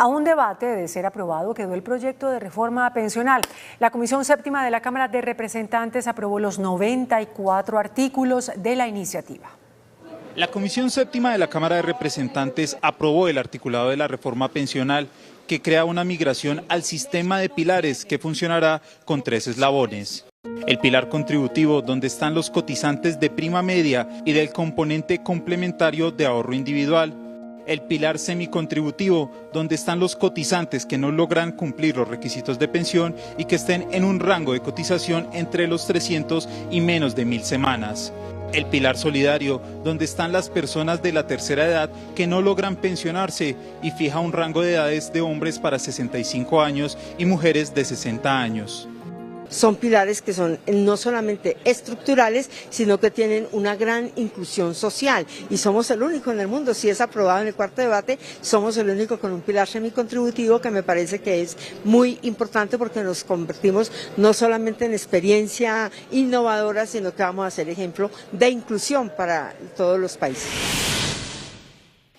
A un debate de ser aprobado quedó el proyecto de reforma pensional. La Comisión Séptima de la Cámara de Representantes aprobó los 94 artículos de la iniciativa. La Comisión Séptima de la Cámara de Representantes aprobó el articulado de la reforma pensional que crea una migración al sistema de pilares que funcionará con 3 eslabones. El pilar contributivo, donde están los cotizantes de prima media y del componente complementario de ahorro individual. El pilar semicontributivo, donde están los cotizantes que no logran cumplir los requisitos de pensión y que estén en un rango de cotización entre los 300 y menos de 1000 semanas. El pilar solidario, donde están las personas de la tercera edad que no logran pensionarse y fija un rango de edades de hombres para 65 años y mujeres de 60 años. Son pilares que son no solamente estructurales, sino que tienen una gran inclusión social. Y somos el único en el mundo, si es aprobado en el cuarto debate, somos el único con un pilar semicontributivo que me parece que es muy importante porque nos convertimos no solamente en experiencia innovadora, sino que vamos a ser ejemplo de inclusión para todos los países.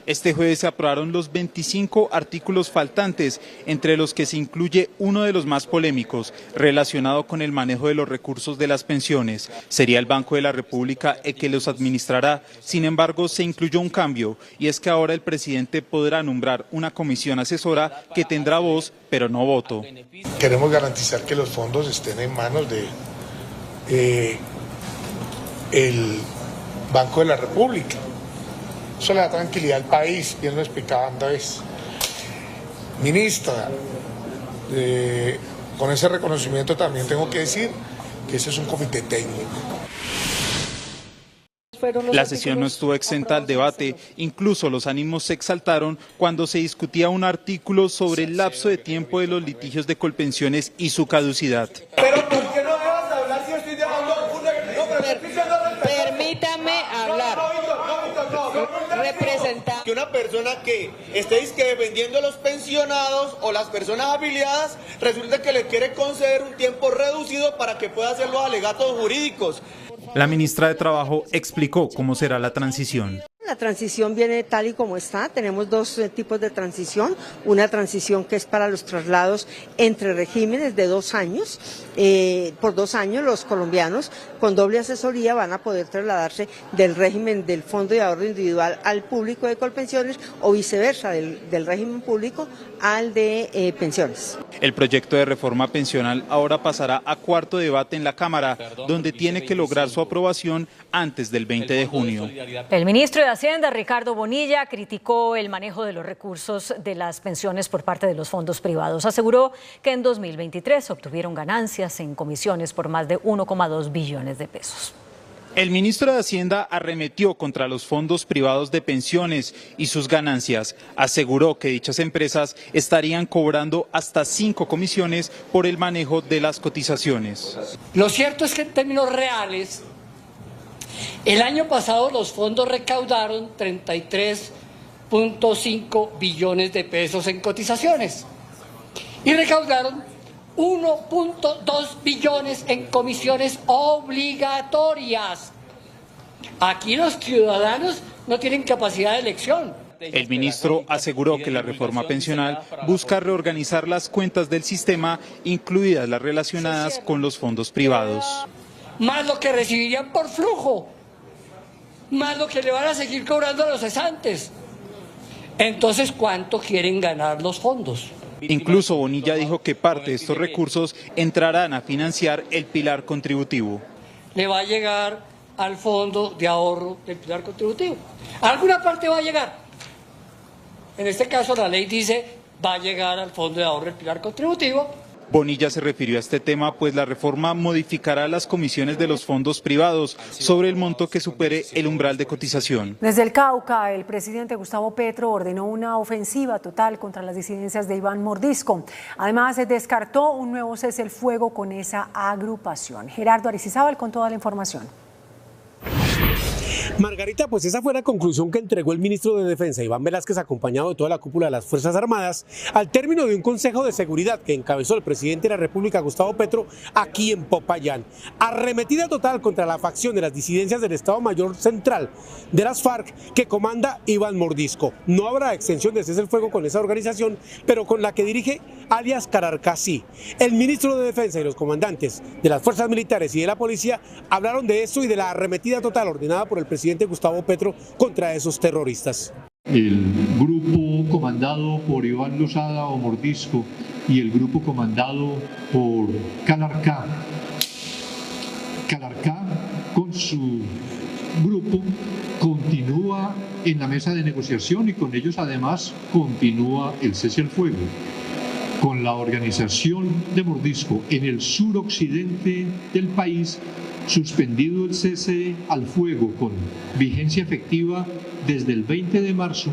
Este jueves se aprobaron los 25 artículos faltantes, entre los que se incluye uno de los más polémicos, relacionado con el manejo de los recursos de las pensiones. Sería el Banco de la República el que los administrará. Sin embargo, se incluyó un cambio, y es que ahora el presidente podrá nombrar una comisión asesora que tendrá voz, pero no voto. Queremos garantizar que los fondos estén en manos de el Banco de la República. Eso le da tranquilidad al país, bien lo explicaba Andrés. Ministra, con ese reconocimiento también tengo que decir que ese es un comité técnico. La sesión no estuvo exenta al debate, incluso los ánimos se exaltaron cuando se discutía un artículo sobre el lapso de tiempo de los litigios de Colpensiones y su caducidad. Pero ¿por qué no me vas a hablar si yo estoy dejando Permítame hablar. Que una persona que esté vendiendo a los pensionados o las personas afiliadas, resulta que le quiere conceder un tiempo reducido para que pueda hacer los alegatos jurídicos. La ministra de Trabajo explicó cómo será la transición. La transición viene tal y como está. Tenemos dos tipos de transición. Una transición que es para los traslados entre regímenes de 2 años. Por 2 años los colombianos con doble asesoría van a poder trasladarse del régimen del Fondo de Ahorro Individual al público de Colpensiones o viceversa, del régimen público al de pensiones. El proyecto de reforma pensional ahora pasará a cuarto debate en la Cámara, donde tiene que lograr su aprobación antes del 20 de junio. El ministro de Hacienda, Ricardo Bonilla, criticó el manejo de los recursos de las pensiones por parte de los fondos privados. Aseguró que en 2023 obtuvieron ganancias en comisiones por más de 1,2 billones de pesos. El ministro de Hacienda arremetió contra los fondos privados de pensiones y sus ganancias. Aseguró que dichas empresas estarían cobrando hasta 5 comisiones por el manejo de las cotizaciones. Lo cierto es que en términos reales, el año pasado los fondos recaudaron 33.5 billones de pesos en cotizaciones y recaudaron 1.2 billones en comisiones obligatorias. Aquí los ciudadanos no tienen capacidad de elección. El ministro aseguró que la reforma pensional busca reorganizar las cuentas del sistema, incluidas las relacionadas con los fondos privados. Más lo que recibirían por flujo, más lo que le van a seguir cobrando a los cesantes. Entonces, ¿cuánto quieren ganar los fondos? Incluso Bonilla dijo que parte de estos recursos entrarán a financiar el pilar contributivo. Le va a llegar al fondo de ahorro del pilar contributivo. ¿A alguna parte va a llegar? En este caso la ley dice va a llegar al fondo de ahorro del pilar contributivo. Bonilla se refirió a este tema, pues la reforma modificará las comisiones de los fondos privados sobre el monto que supere el umbral de cotización. Desde el Cauca, el presidente Gustavo Petro ordenó una ofensiva total contra las disidencias de Iván Mordisco. Además, descartó un nuevo cese el fuego con esa agrupación. Gerardo Aristizábal con toda la información. Margarita, pues esa fue la conclusión que entregó el ministro de Defensa, Iván Velázquez, acompañado de toda la cúpula de las Fuerzas Armadas, al término de un consejo de seguridad que encabezó el presidente de la República, Gustavo Petro, aquí en Popayán. Arremetida total contra la facción de las disidencias del Estado Mayor Central de las FARC que comanda Iván Mordisco. No habrá extensión de cese el fuego con esa organización, pero con la que dirige alias Cararca sí. El ministro de Defensa y los comandantes de las fuerzas militares y de la policía hablaron de esto y de la arremetida total ordenada por el presidente Gustavo Petro contra esos terroristas. El grupo comandado por Iván Lozada o Mordisco y el grupo comandado por Cararca con su grupo continúa en la mesa de negociación y con ellos además continúa el cese al fuego. Con la organización de Mordisco en el suroccidente del país, suspendido el cese al fuego con vigencia efectiva desde el 20 de marzo,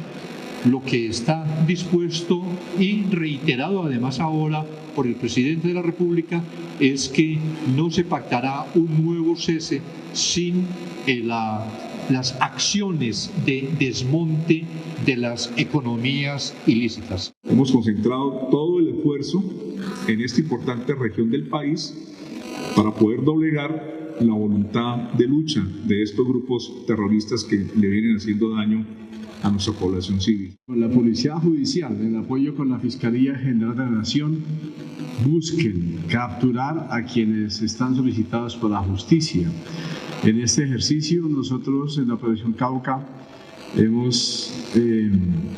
lo que está dispuesto y reiterado además ahora por el presidente de la República es que no se pactará un nuevo cese sin las acciones de desmonte de las economías ilícitas. Hemos concentrado todo el esfuerzo en esta importante región del país para poder doblegar la voluntad de lucha de estos grupos terroristas que le vienen haciendo daño a nuestra población civil. La Policía Judicial, en apoyo con la Fiscalía General de la Nación, busquen capturar a quienes están solicitados por la justicia. En este ejercicio, nosotros en la Operación Cauca hemos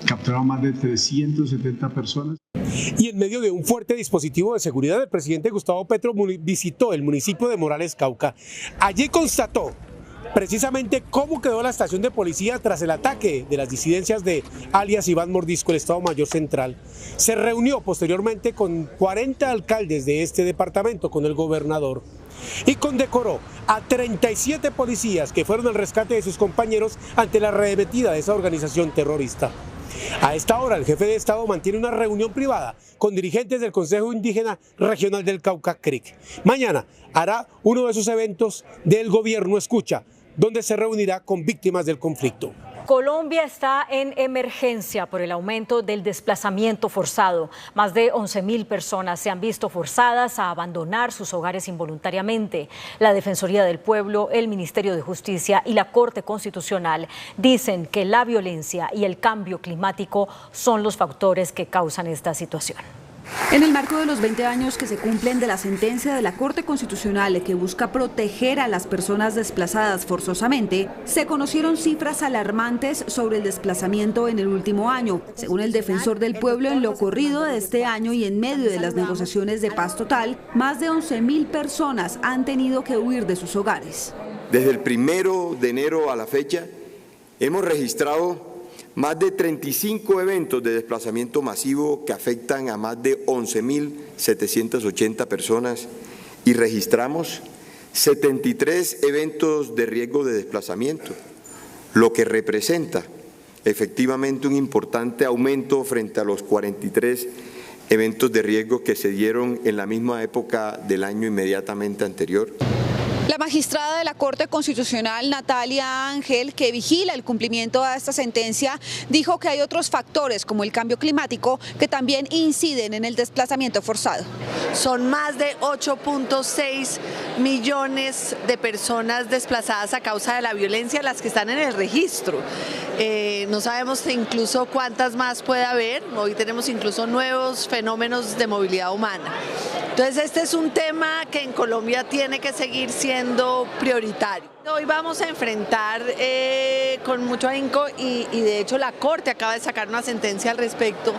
capturado más de 370 personas. Y en medio de un fuerte dispositivo de seguridad, el presidente Gustavo Petro visitó el municipio de Morales, Cauca. Allí constató precisamente cómo quedó la estación de policía tras el ataque de las disidencias de alias Iván Mordisco, el Estado Mayor Central. Se reunió posteriormente con 40 alcaldes de este departamento, con el gobernador, y condecoró a 37 policías que fueron al rescate de sus compañeros ante la arremetida de esa organización terrorista. A esta hora, el jefe de Estado mantiene una reunión privada con dirigentes del Consejo Indígena Regional del Cauca, CRIC. Mañana hará uno de sus eventos del Gobierno Escucha, donde se reunirá con víctimas del conflicto. Colombia está en emergencia por el aumento del desplazamiento forzado. Más de 11.000 personas se han visto forzadas a abandonar sus hogares involuntariamente. La Defensoría del Pueblo, el Ministerio de Justicia y la Corte Constitucional dicen que la violencia y el cambio climático son los factores que causan esta situación. En el marco de los 20 años que se cumplen de la sentencia de la Corte Constitucional que busca proteger a las personas desplazadas forzosamente, se conocieron cifras alarmantes sobre el desplazamiento en el último año. Según el Defensor del Pueblo, en lo corrido de este año y en medio de las negociaciones de paz total, más de 11.000 personas han tenido que huir de sus hogares. Desde el 1 de enero a la fecha, hemos registrado más de 35 eventos de desplazamiento masivo que afectan a más de 11.780 personas y registramos 73 eventos de riesgo de desplazamiento, lo que representa efectivamente un importante aumento frente a los 43 eventos de riesgo que se dieron en la misma época del año inmediatamente anterior. La magistrada de la Corte Constitucional, Natalia Ángel, que vigila el cumplimiento de esta sentencia, dijo que hay otros factores como el cambio climático que también inciden en el desplazamiento forzado. Son más de 8.6 millones de personas desplazadas a causa de la violencia las que están en el registro. No sabemos incluso cuántas más puede haber. Hoy tenemos incluso nuevos fenómenos de movilidad humana. Entonces este es un tema que en Colombia tiene que seguir siendo prioritario. Hoy vamos a enfrentar con mucho ahínco y de hecho la Corte acaba de sacar una sentencia al respecto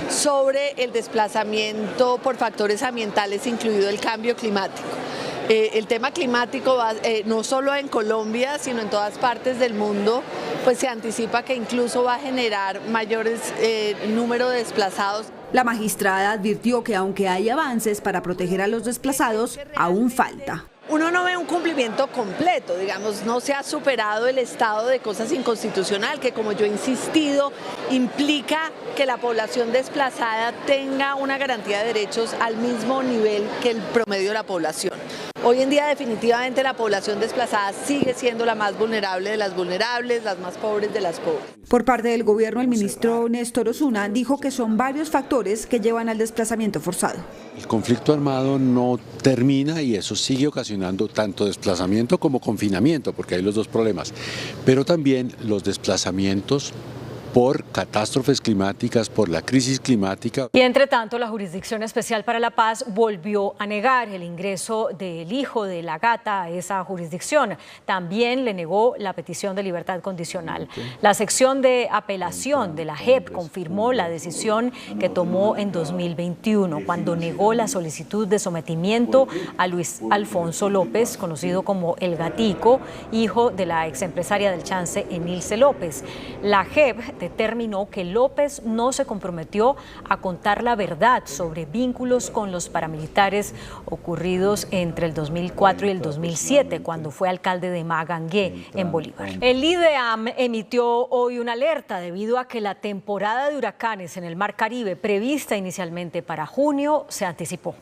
sobre el desplazamiento por factores ambientales, incluido el cambio climático. El tema climático, no solo en Colombia, sino en todas partes del mundo, pues se anticipa que incluso va a generar mayores número de desplazados. La magistrada advirtió que aunque hay avances para proteger a los desplazados, aún falta. Uno no ve un cumplimiento completo, digamos, no se ha superado el estado de cosas inconstitucional, que como yo he insistido, implica que la población desplazada tenga una garantía de derechos al mismo nivel que el promedio de la población. Hoy en día definitivamente la población desplazada sigue siendo la más vulnerable de las vulnerables, las más pobres de las pobres. Por parte del gobierno, el ministro Néstor Osuna dijo que son varios factores que llevan al desplazamiento forzado. El conflicto armado no termina y eso sigue ocasionando tanto desplazamiento como confinamiento, porque hay los dos problemas, pero también los desplazamientos por catástrofes climáticas, por la crisis climática. Y entre tanto, la Jurisdicción Especial para la Paz volvió a negar el ingreso del hijo de la gata a esa jurisdicción. También le negó la petición de libertad condicional. La sección de apelación de la JEP confirmó la decisión que tomó en 2021, cuando negó la solicitud de sometimiento a Luis Alfonso López, conocido como El Gatico, hijo de la exempresaria del Chance, Enilce López. La JEP determinó que López no se comprometió a contar la verdad sobre vínculos con los paramilitares ocurridos entre el 2004 y el 2007, cuando fue alcalde de Magangué, en Bolívar. El IDEAM emitió hoy una alerta debido a que la temporada de huracanes en el Mar Caribe, prevista inicialmente para junio, se anticipó.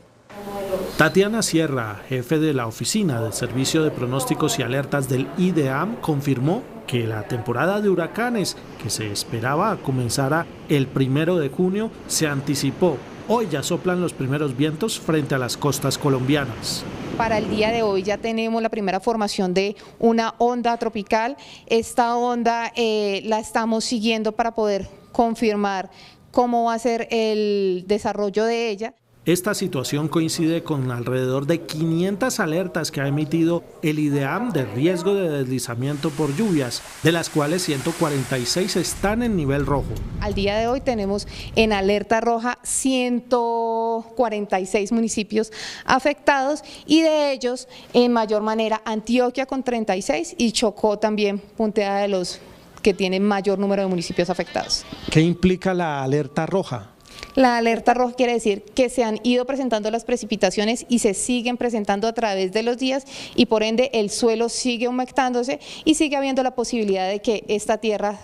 Tatiana Sierra, jefe de la Oficina del Servicio de Pronósticos y Alertas del IDEAM, confirmó que la temporada de huracanes, que se esperaba comenzara el 1 de junio, se anticipó. Hoy ya soplan los primeros vientos frente a las costas colombianas. Para el día de hoy ya tenemos la primera formación de una onda tropical. Esta onda la estamos siguiendo para poder confirmar cómo va a ser el desarrollo de ella. Esta situación coincide con alrededor de 500 alertas que ha emitido el IDEAM de riesgo de deslizamiento por lluvias, de las cuales 146 están en nivel rojo. Al día de hoy tenemos en alerta roja 146 municipios afectados y de ellos en mayor manera Antioquia con 36 y Chocó también punteada de los que tienen mayor número de municipios afectados. ¿Qué implica la alerta roja? La alerta roja quiere decir que se han ido presentando las precipitaciones y se siguen presentando a través de los días y por ende el suelo sigue humectándose y sigue habiendo la posibilidad de que esta tierra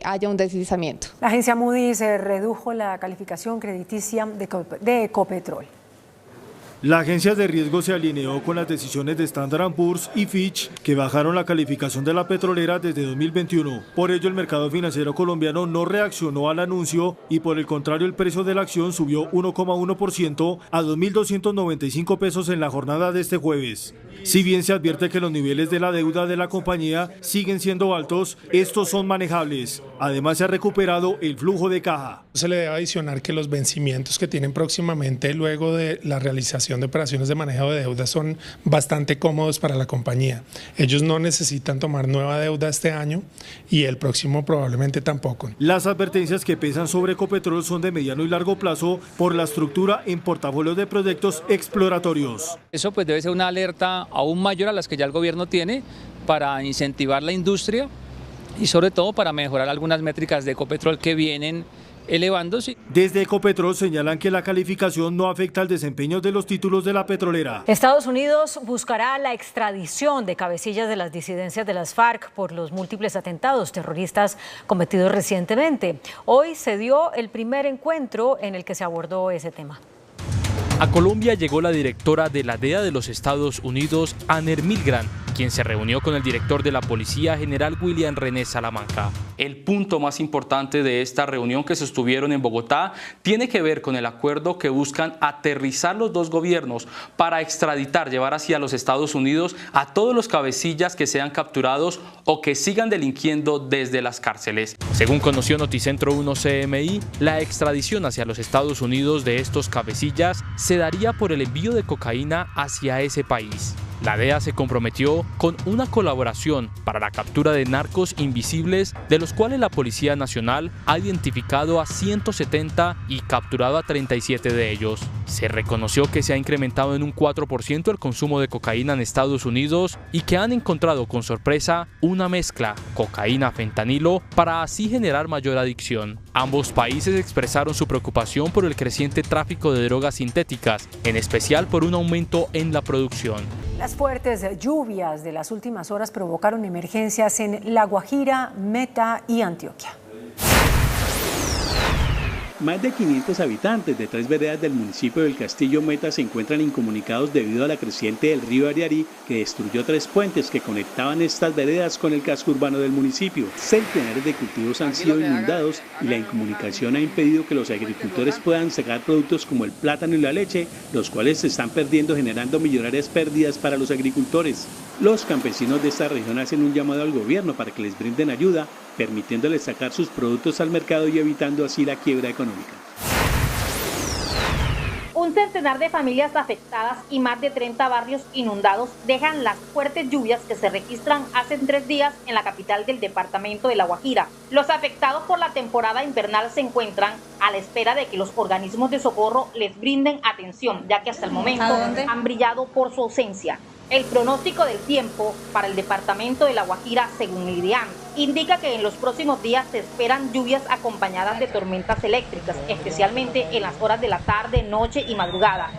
haya un deslizamiento. La agencia Moody's redujo la calificación crediticia de Ecopetrol. La agencia de riesgo se alineó con las decisiones de Standard & Poor's y Fitch, que bajaron la calificación de la petrolera desde 2021. Por ello, el mercado financiero colombiano no reaccionó al anuncio y por el contrario, el precio de la acción subió 1,1% a 2.295 pesos en la jornada de este jueves. Si bien se advierte que los niveles de la deuda de la compañía siguen siendo altos, estos son manejables. Además, se ha recuperado el flujo de caja. Se le debe adicionar que los vencimientos que tienen próximamente luego de la realización de operaciones de manejo de deuda son bastante cómodos para la compañía. Ellos no necesitan tomar nueva deuda este año y el próximo probablemente tampoco. Las advertencias que pesan sobre Ecopetrol son de mediano y largo plazo por la estructura en portafolios de proyectos exploratorios. Eso pues debe ser una alerta aún mayor a las que ya el gobierno tiene para incentivar la industria y sobre todo para mejorar algunas métricas de Ecopetrol que vienen elevándose. Desde Ecopetrol señalan que la calificación no afecta al desempeño de los títulos de la petrolera. Estados Unidos buscará la extradición de cabecillas de las disidencias de las FARC por los múltiples atentados terroristas cometidos recientemente. Hoy se dio el primer encuentro en el que se abordó ese tema. A Colombia llegó la directora de la DEA de los Estados Unidos, Aner Milgran, quien se reunió con el director de la Policía, general William René Salamanca. El punto más importante de esta reunión que sostuvieron en Bogotá tiene que ver con el acuerdo que buscan aterrizar los dos gobiernos para extraditar, llevar hacia los Estados Unidos a todos los cabecillas que sean capturados o que sigan delinquiendo desde las cárceles. Según conoció Noticentro 1 CMI, la extradición hacia los Estados Unidos de estos cabecillas se daría por el envío de cocaína hacia ese país. La DEA se comprometió con una colaboración para la captura de narcos invisibles, de los cuales la Policía Nacional ha identificado a 170 y capturado a 37 de ellos. Se reconoció que se ha incrementado en un 4% el consumo de cocaína en Estados Unidos y que han encontrado con sorpresa una mezcla cocaína-fentanilo para así generar mayor adicción. Ambos países expresaron su preocupación por el creciente tráfico de drogas sintéticas, en especial por un aumento en la producción. Las fuertes lluvias de las últimas horas provocaron emergencias en La Guajira, Meta y Antioquia. Más de 500 habitantes de 3 veredas del municipio del Castillo Meta se encuentran incomunicados debido a la creciente del río Ariari, que destruyó 3 puentes que conectaban estas veredas con el casco urbano del municipio. Centenares de cultivos han sido inundados y la incomunicación ha impedido que los agricultores puedan sacar productos como el plátano y la leche, los cuales se están perdiendo, generando millonarias pérdidas para los agricultores. Los campesinos de esta región hacen un llamado al gobierno para que les brinden ayuda, permitiéndoles sacar sus productos al mercado y evitando así la quiebra económica. Un centenar de familias afectadas y más de 30 barrios inundados dejan las fuertes lluvias que se registran hace 3 días en la capital del departamento de La Guajira. Los afectados por la temporada invernal se encuentran a la espera de que los organismos de socorro les brinden atención, ya que hasta el momento han brillado por su ausencia. El pronóstico del tiempo para el departamento de La Guajira, según el IDEAM, indica que en los próximos días se esperan lluvias acompañadas de tormentas eléctricas, especialmente en las horas de la tarde, noche y madrugada.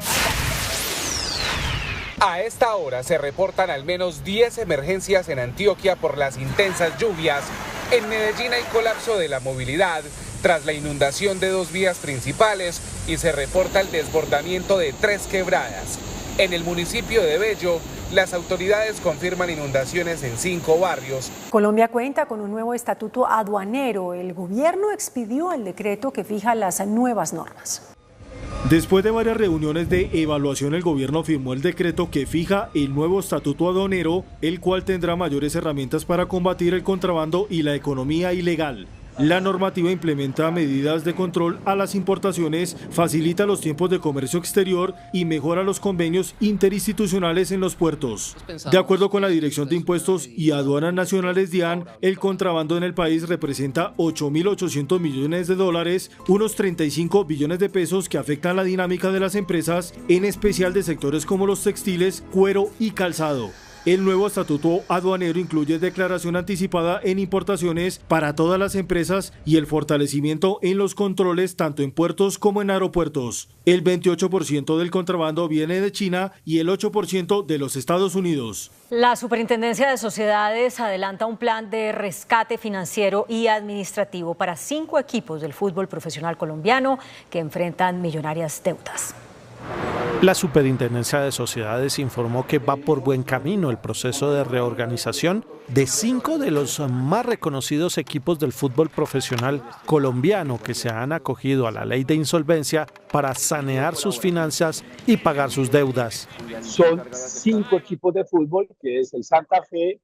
A esta hora se reportan al menos 10 emergencias en Antioquia por las intensas lluvias. En Medellín hay colapso de la movilidad tras la inundación de 2 vías principales y se reporta el desbordamiento de 3 quebradas. En el municipio de Bello, las autoridades confirman inundaciones en 5 barrios. Colombia cuenta con un nuevo estatuto aduanero. El gobierno expidió el decreto que fija las nuevas normas. Después de varias reuniones de evaluación, el gobierno firmó el decreto que fija el nuevo estatuto aduanero, el cual tendrá mayores herramientas para combatir el contrabando y la economía ilegal. La normativa implementa medidas de control a las importaciones, facilita los tiempos de comercio exterior y mejora los convenios interinstitucionales en los puertos. De acuerdo con la Dirección de Impuestos y Aduanas Nacionales DIAN, el contrabando en el país representa 8.800 millones de dólares, unos 35 billones de pesos que afectan la dinámica de las empresas, en especial de sectores como los textiles, cuero y calzado. El nuevo estatuto aduanero incluye declaración anticipada en importaciones para todas las empresas y el fortalecimiento en los controles tanto en puertos como en aeropuertos. El 28% del contrabando viene de China y el 8% de los Estados Unidos. La Superintendencia de Sociedades adelanta un plan de rescate financiero y administrativo para 5 equipos del fútbol profesional colombiano que enfrentan millonarias deudas. La Superintendencia de Sociedades informó que va por buen camino el proceso de reorganización de 5 de los más reconocidos equipos del fútbol profesional colombiano que se han acogido a la ley de insolvencia para sanear sus finanzas y pagar sus deudas. Son 5 equipos de fútbol, que es el Santa Fe,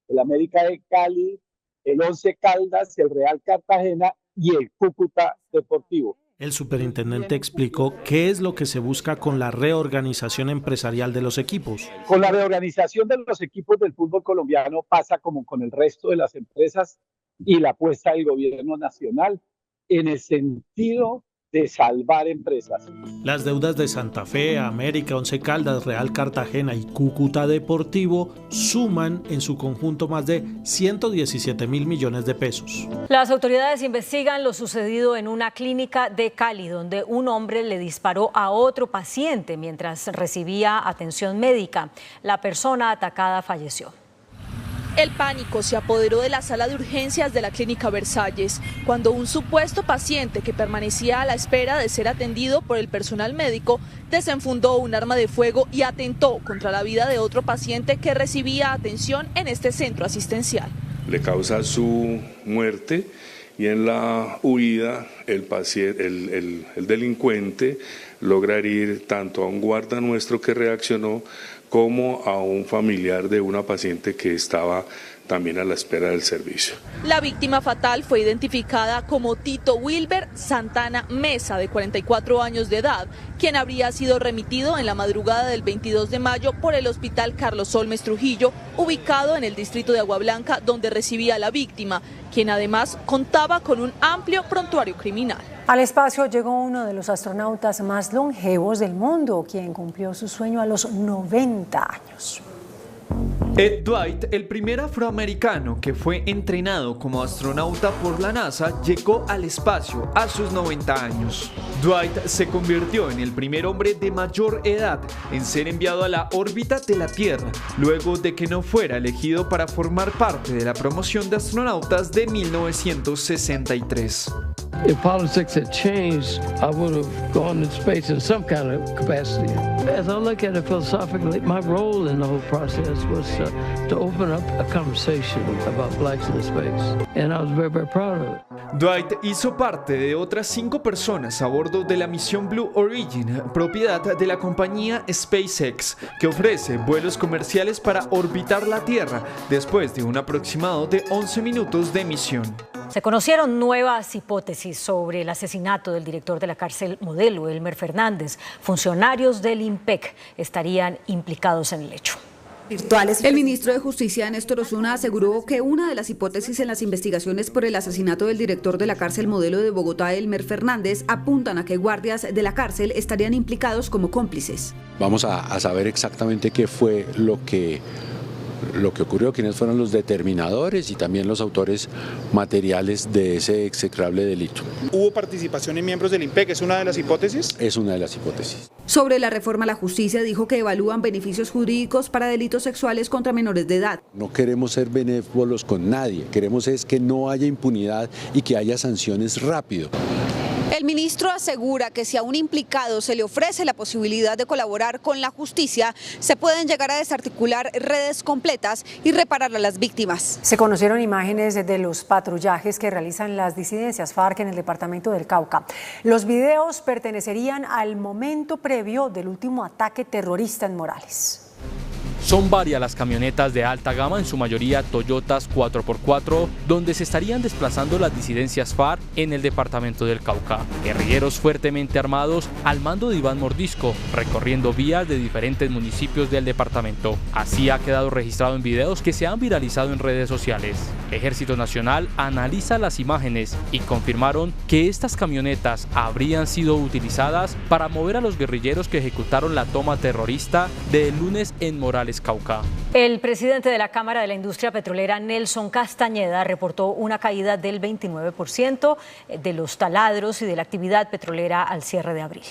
el América de Cali, el Once Caldas, el Real Cartagena y el Cúcuta Deportivo. El superintendente explicó qué es lo que se busca con la reorganización empresarial de los equipos. Con la reorganización de los equipos del fútbol colombiano pasa como con el resto de las empresas y la apuesta del gobierno nacional en el sentido de salvar empresas. Las deudas de Santa Fe, América, Once Caldas, Real Cartagena y Cúcuta Deportivo suman en su conjunto más de 117.000 millones de pesos. Las autoridades investigan lo sucedido en una clínica de Cali, donde un hombre le disparó a otro paciente mientras recibía atención médica. La persona atacada falleció. El pánico se apoderó de la sala de urgencias de la clínica Versalles cuando un supuesto paciente que permanecía a la espera de ser atendido por el personal médico desenfundó un arma de fuego y atentó contra la vida de otro paciente que recibía atención en este centro asistencial. Le causa su muerte y en la huida el delincuente logra herir tanto a un guarda nuestro que reaccionó como a un familiar de una paciente que estaba también a la espera del servicio. La víctima fatal fue identificada como Tito Wilber Santana Mesa, de 44 años de edad, quien habría sido remitido en la madrugada del 22 de mayo por el Hospital Carlos Olmes Trujillo, ubicado en el distrito de Agua Blanca, donde recibía a la víctima, quien además contaba con un amplio prontuario criminal. Al espacio llegó uno de los astronautas más longevos del mundo, quien cumplió su sueño a los 90 años. Ed Dwight, el primer afroamericano que fue entrenado como astronauta por la NASA, llegó al espacio a sus 90 años. Dwight se convirtió en el primer hombre de mayor edad en ser enviado a la órbita de la Tierra, luego de que no fuera elegido para formar parte de la promoción de astronautas de 1963. If politics had changed, I would have gone into space in some kind of capacity. As I look at it philosophically, my role in the whole process was to open up a conversation about blacks in space. And I was very, very proud of it. Dwight hizo parte de otras 5 personas a bordo de la misión Blue Origin, propiedad de la compañía SpaceX, que ofrece vuelos comerciales para orbitar la Tierra después de un aproximado de 11 minutos de misión. Se conocieron nuevas hipótesis sobre el asesinato del director de la cárcel Modelo, Elmer Fernández. Funcionarios del IMPEC estarían implicados en el hecho. El ministro de Justicia, Néstor Osuna, aseguró que una de las hipótesis en las investigaciones por el asesinato del director de la cárcel Modelo de Bogotá, Elmer Fernández, apuntan a que guardias de la cárcel estarían implicados como cómplices. Vamos a saber exactamente qué fue lo que ocurrió, quiénes fueron los determinadores y también los autores materiales de ese execrable delito. ¿Hubo participación en miembros del IMPEC? ¿Es una de las hipótesis? Es una de las hipótesis. Sobre la reforma a la justicia, dijo que evalúan beneficios jurídicos para delitos sexuales contra menores de edad. No queremos ser benévolos con nadie, queremos es que no haya impunidad y que haya sanciones rápido. El ministro asegura que si a un implicado se le ofrece la posibilidad de colaborar con la justicia, se pueden llegar a desarticular redes completas y reparar a las víctimas. Se conocieron imágenes de los patrullajes que realizan las disidencias FARC en el departamento del Cauca. Los videos pertenecerían al momento previo del último ataque terrorista en Morales. Son varias las camionetas de alta gama, en su mayoría Toyotas 4x4, donde se estarían desplazando las disidencias FARC en el departamento del Cauca. Guerrilleros fuertemente armados al mando de Iván Mordisco, recorriendo vías de diferentes municipios del departamento. Así ha quedado registrado en videos que se han viralizado en redes sociales. Ejército Nacional analiza las imágenes y confirmaron que estas camionetas habrían sido utilizadas para mover a los guerrilleros que ejecutaron la toma terrorista del lunes en Morales, Cauca. El presidente de la Cámara de la Industria Petrolera, Nelson Castañeda, reportó una caída del 29% de los taladros y de la actividad petrolera al cierre de abril.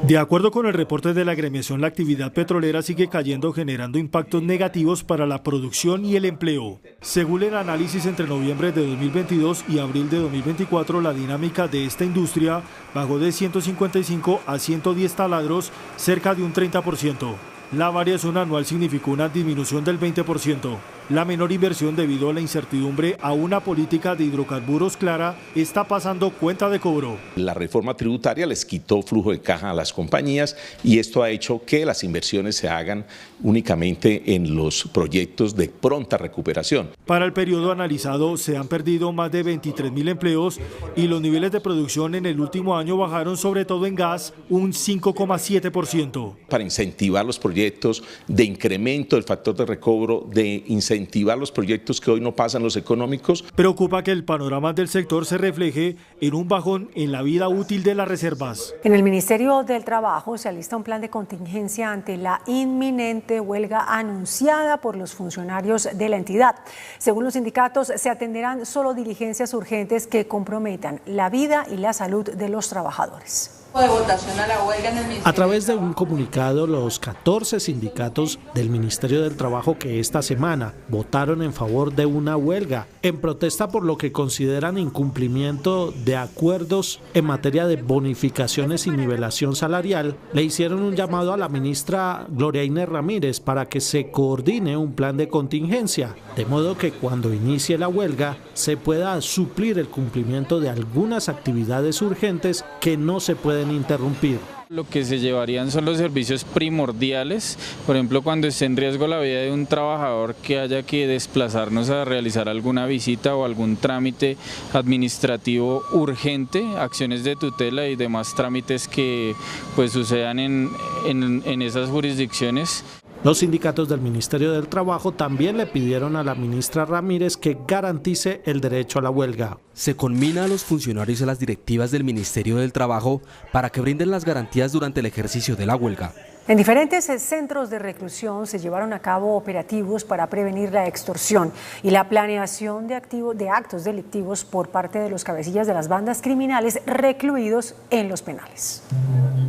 De acuerdo con el reporte de la agremiación, la actividad petrolera sigue cayendo, generando impactos negativos para la producción y el empleo. Según el análisis entre noviembre de 2022 y abril de 2024, la dinámica de esta industria bajó de 155 a 110 taladros, cerca de un 30%. La variación anual significó una disminución del 20%. La menor inversión debido a la incertidumbre a una política de hidrocarburos clara está pasando cuenta de cobro. La reforma tributaria les quitó flujo de caja a las compañías y esto ha hecho que las inversiones se hagan únicamente en los proyectos de pronta recuperación. Para el periodo analizado se han perdido más de 23.000 empleos y los niveles de producción en el último año bajaron, sobre todo en gas, un 5,7%. Para incentivar los proyectos de incremento del factor de recobro, de incentivar los proyectos que hoy no pasan los económicos. Preocupa que el panorama del sector se refleje en un bajón en la vida útil de las reservas. En el Ministerio del Trabajo se alista un plan de contingencia ante la inminente huelga anunciada por los funcionarios de la entidad. Según los sindicatos, se atenderán solo diligencias urgentes que comprometan la vida y la salud de los trabajadores. De votación a la huelga en el Ministerio. A través de un comunicado, los 14 sindicatos del Ministerio del Trabajo que esta semana votaron en favor de una huelga en protesta por lo que consideran incumplimiento de acuerdos en materia de bonificaciones y nivelación salarial, le hicieron un llamado a la ministra Gloria Inés Ramírez para que se coordine un plan de contingencia, de modo que cuando inicie la huelga se pueda suplir el cumplimiento de algunas actividades urgentes que no se pueden interrumpir. Lo que se llevarían son los servicios primordiales, por ejemplo, cuando esté en riesgo la vida de un trabajador que haya que desplazarnos a realizar alguna visita o algún trámite administrativo urgente, acciones de tutela y demás trámites que pues sucedan en esas jurisdicciones. Los sindicatos del Ministerio del Trabajo también le pidieron a la ministra Ramírez que garantice el derecho a la huelga. Se conmina a los funcionarios y a las directivas del Ministerio del Trabajo para que brinden las garantías durante el ejercicio de la huelga. En diferentes centros de reclusión se llevaron a cabo operativos para prevenir la extorsión y la planeación de actos delictivos por parte de los cabecillas de las bandas criminales recluidos en los penales.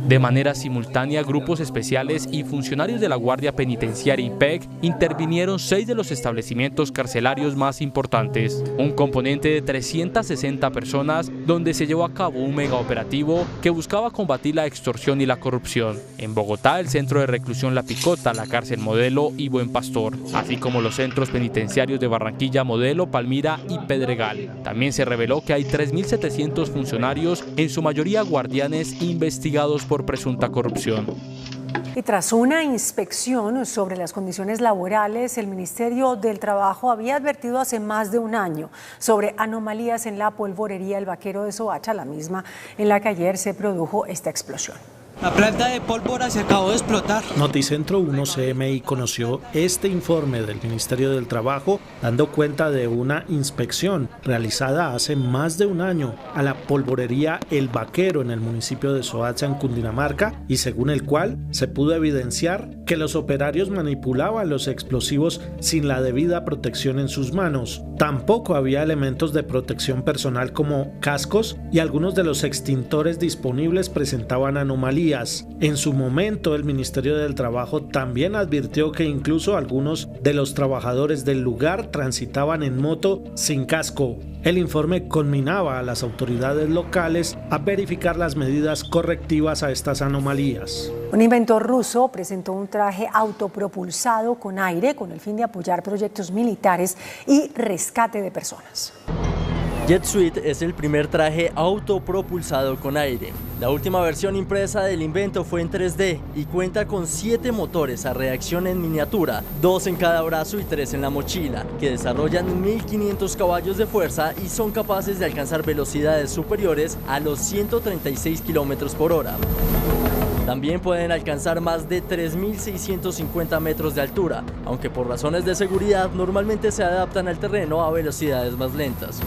De manera simultánea, grupos especiales y funcionarios de la Guardia Penitenciaria IMPEC intervinieron 6 de los establecimientos carcelarios más importantes. Un componente de 360 personas donde se llevó a cabo un megaoperativo que buscaba combatir la extorsión y la corrupción. En Bogotá, el Centro de Reclusión La Picota, la Cárcel Modelo y Buen Pastor, así como los centros penitenciarios de Barranquilla Modelo, Palmira y Pedregal. También se reveló que hay 3.700 funcionarios, en su mayoría guardianes, investigados por presunta corrupción. Y tras una inspección sobre las condiciones laborales, el Ministerio del Trabajo había advertido hace más de un año sobre anomalías en la polvorería El Vaquero de Soacha, la misma en la que ayer se produjo esta explosión. La planta de pólvora se acabó de explotar. Noticentro 1 CMI conoció este informe del Ministerio del Trabajo dando cuenta de una inspección realizada hace más de un año a la polvorería El Vaquero en el municipio de Soacha, en Cundinamarca, y según el cual se pudo evidenciar que los operarios manipulaban los explosivos sin la debida protección en sus manos. Tampoco había elementos de protección personal como cascos, y algunos de los extintores disponibles presentaban anomalías. En su momento, el Ministerio del Trabajo también advirtió que incluso algunos de los trabajadores del lugar transitaban en moto sin casco. El informe conminaba a las autoridades locales a verificar las medidas correctivas a estas anomalías. Un inventor ruso presentó un traje autopropulsado con aire con el fin de apoyar proyectos militares y rescate de personas. Jet Suite es el primer traje autopropulsado con aire. La última versión impresa del invento fue en 3D y cuenta con 7 motores a reacción en miniatura, 2 en cada brazo y 3 en la mochila, que desarrollan 1.500 caballos de fuerza y son capaces de alcanzar velocidades superiores a los 136 km por hora. También pueden alcanzar más de 3.650 metros de altura, aunque por razones de seguridad normalmente se adaptan al terreno a velocidades más lentas.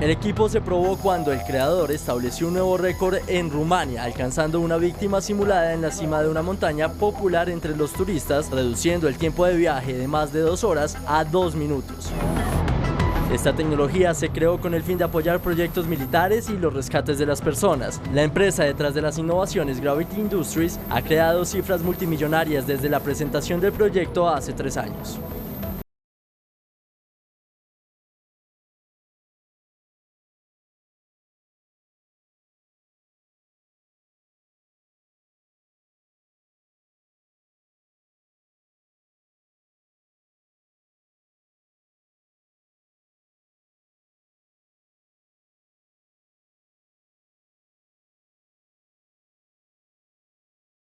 El equipo se probó cuando el creador estableció un nuevo récord en Rumania, alcanzando una víctima simulada en la cima de una montaña popular entre los turistas, reduciendo el tiempo de viaje de más de 2 horas a 2 minutos. Esta tecnología se creó con el fin de apoyar proyectos militares y los rescates de las personas. La empresa detrás de las innovaciones, Gravity Industries, ha creado cifras multimillonarias desde la presentación del proyecto hace 3 años.